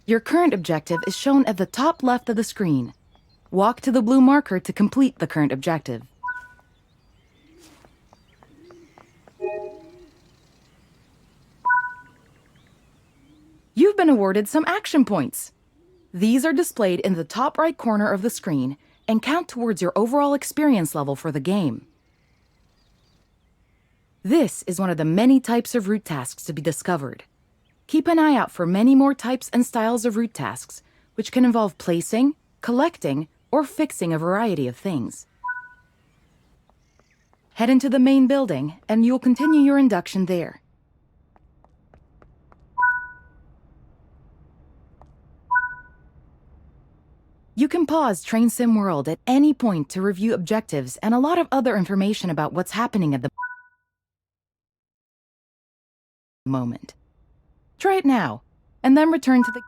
Your current objective is shown at the top left of the screen. Walk to the blue marker to complete the current objective. You've been awarded some action points. These are displayed in the top right corner of the screen and count towards your overall experience level for the game. This is one of the many types of route tasks to be discovered. Keep an eye out for many more types and styles of route tasks, which can involve placing, collecting, or fixing a variety of things. Head into the main building, and you'll continue your induction there. You can pause Train Sim World at any point to review objectives and a lot of other information about what's happening at the moment. Try it now, and then return to the...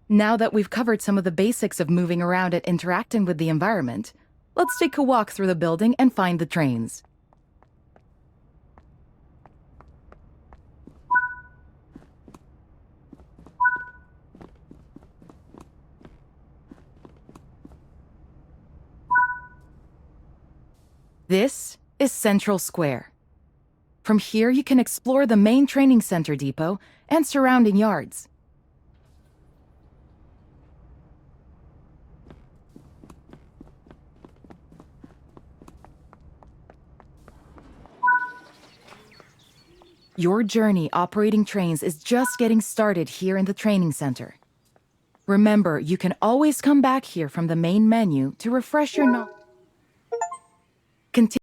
Now that we've covered some of the basics of moving around and interacting with the environment, let's take a walk through the building and find the trains. This is Central Square. From here, you can explore the main training center depot and surrounding yards. Your journey operating trains is just getting started here in the training center. Remember, you can always come back here from the main menu to refresh your knowledge. Continue.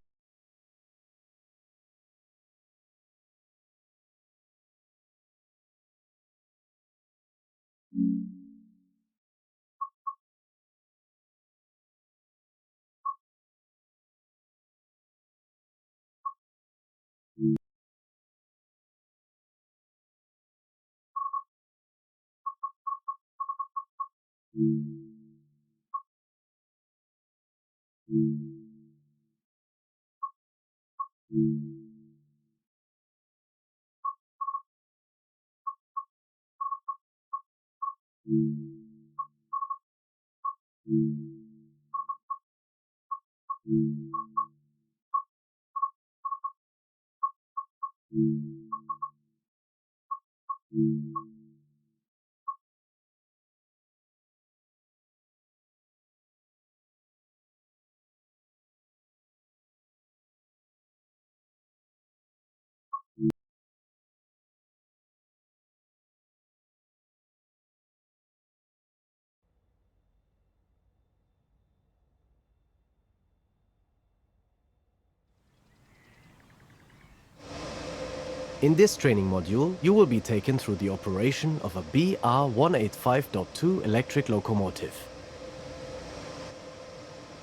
In this training module, you will be taken through the operation of a BR-185.2 electric locomotive.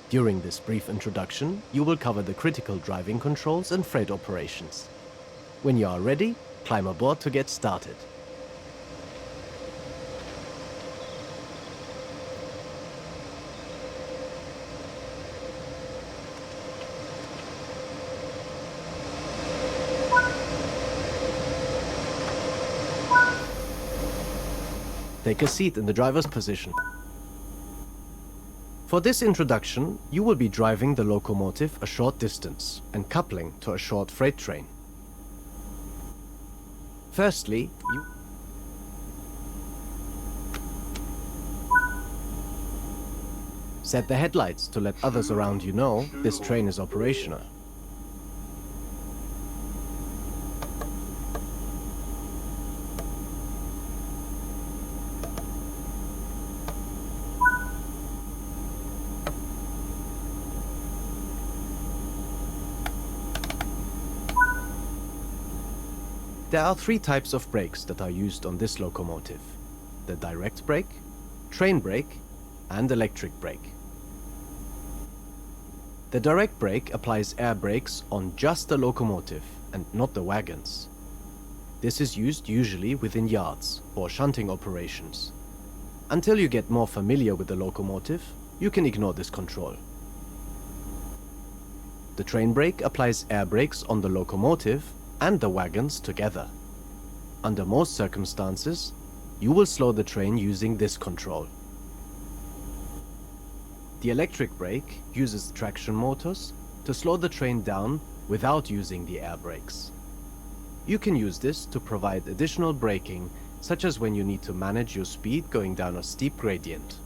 During this brief introduction, you will cover the critical driving controls and freight operations. When you are ready, climb aboard to get started. Take a seat in the driver's position. For this introduction, you will be driving the locomotive a short distance and coupling to a short freight train. Firstly, you set the headlights to let others around you know this train is operational. There are three types of brakes that are used on this locomotive: the direct brake, train brake, and electric brake. The direct brake applies air brakes on just the locomotive and not the wagons. This is used usually within yards or shunting operations. Until you get more familiar with the locomotive, you can ignore this control. The train brake applies air brakes on the locomotive and the wagons together. Under most circumstances, you will slow the train using this control. The electric brake uses traction motors to slow the train down without using the air brakes. You can use this to provide additional braking, such as when you need to manage your speed going down a steep gradient.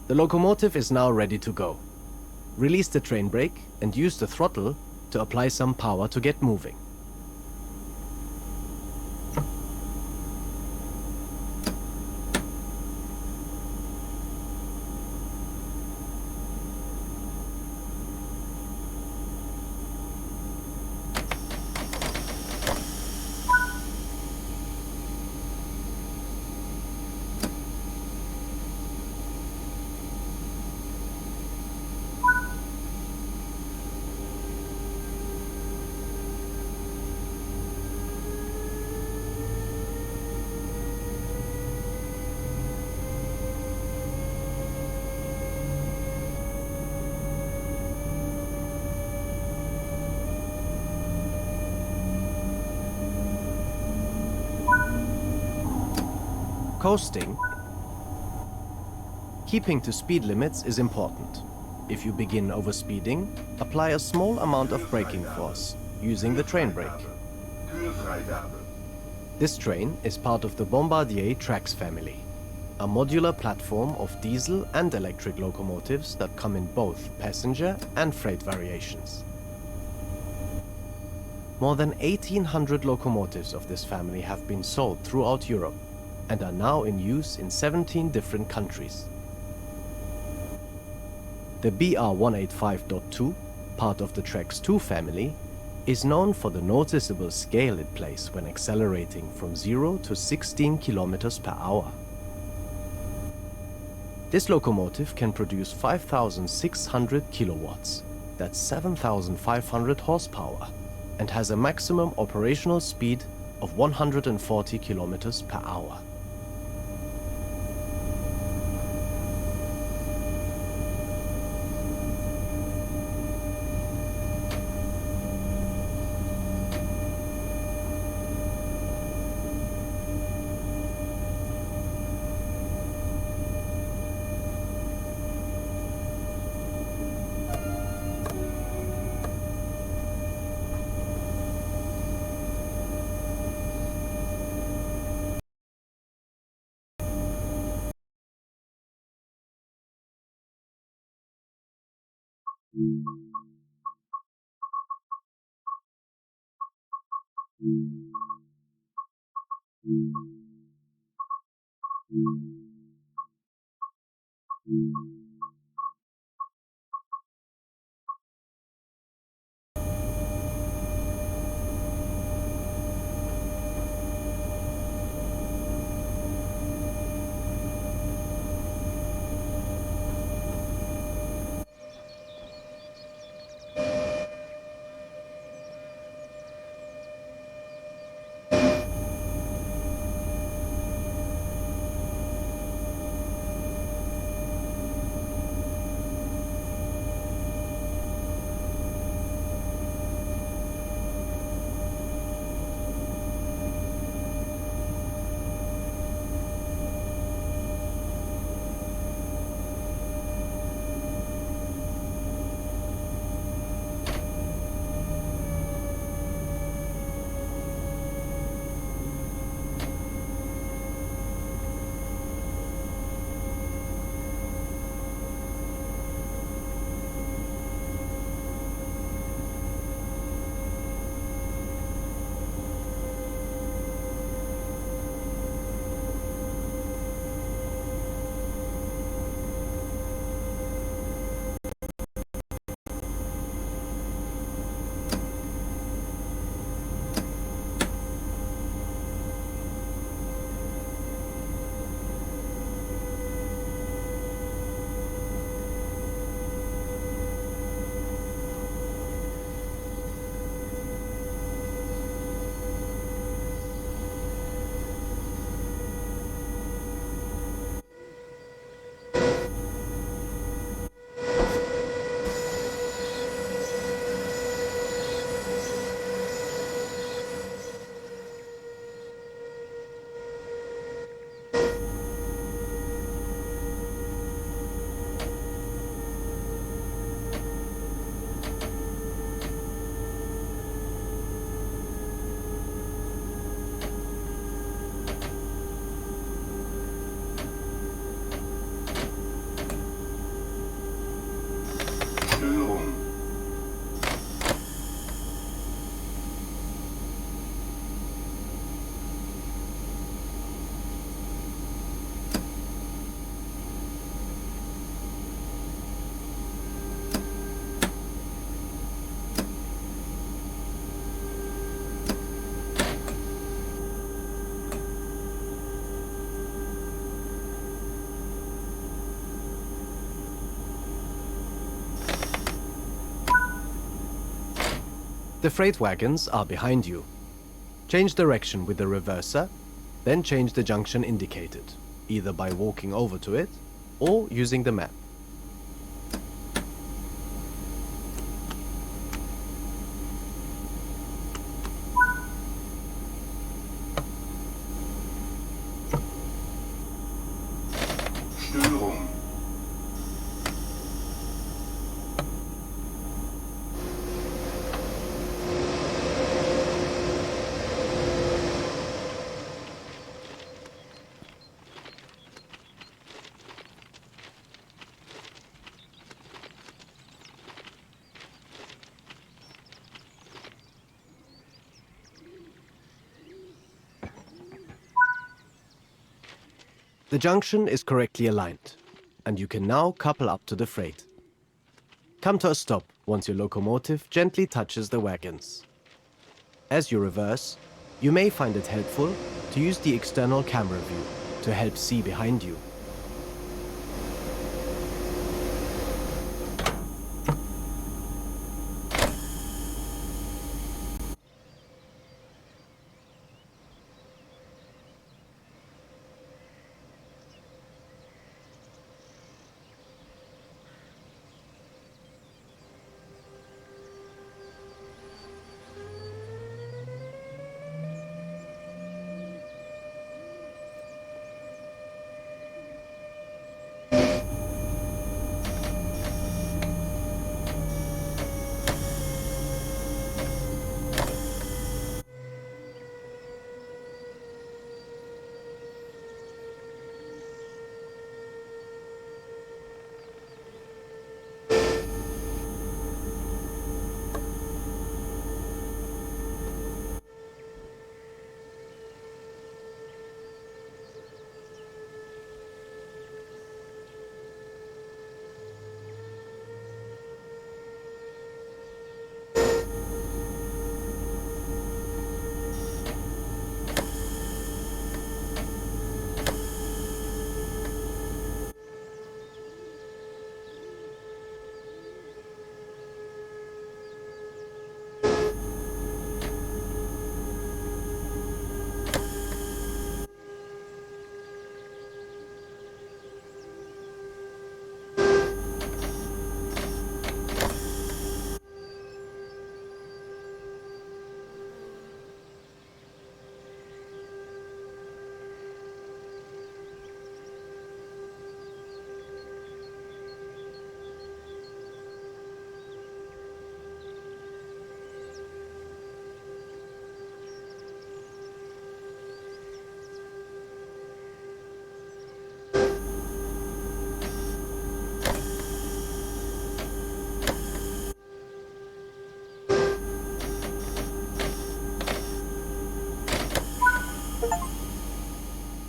The locomotive is now ready to go. Release the train brake and use the throttle to apply some power to get moving. Coasting. Keeping to speed limits is important. If you begin overspeeding, apply a small amount of braking force, using the train brake. This train is part of the Bombardier Trax family, a modular platform of diesel and electric locomotives that come in both passenger and freight variations. More than 1,800 locomotives of this family have been sold throughout Europe and are now in use in 17 different countries. The BR-185.2, part of the Trax 2 family, is known for the noticeable scale it plays when accelerating from 0 to 16 kilometers per hour. This locomotive can produce 5,600 kilowatts, that's 7,500 horsepower, and has a maximum operational speed of 140 kilometers per hour. The freight wagons are behind you. Change direction with the reverser, then change the junction indicated, either by walking over to it or using the map. Störung. The junction is correctly aligned, and you can now couple up to the freight. Come to a stop once your locomotive gently touches the wagons. As you reverse, you may find it helpful to use the external camera view to help see behind you.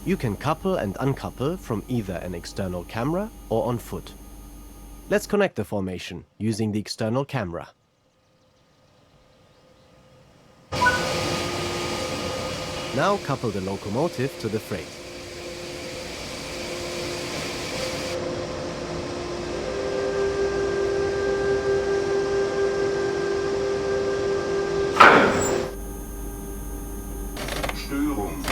You can couple and uncouple from either an external camera or on foot. Let's connect the formation using the external camera. Now couple the locomotive to the freight. Störung.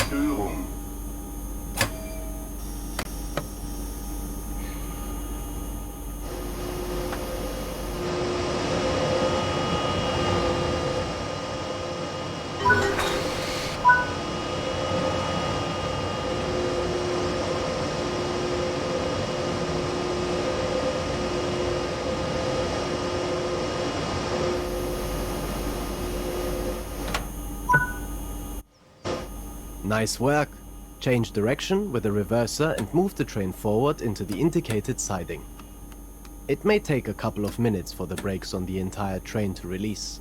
Störung. Nice work! Change direction with the reverser and move the train forward into the indicated siding. It may take a couple of minutes for the brakes on the entire train to release.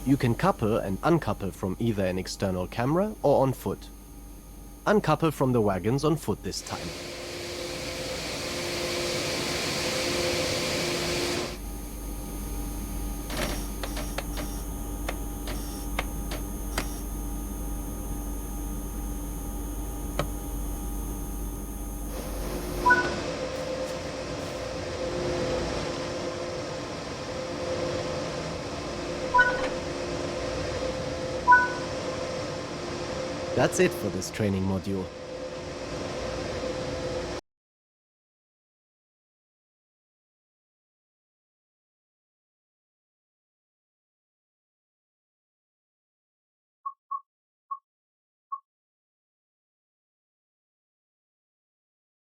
You can couple and uncouple from either an external camera or on foot. Uncouple from the wagons on foot this time. That's it for this training module.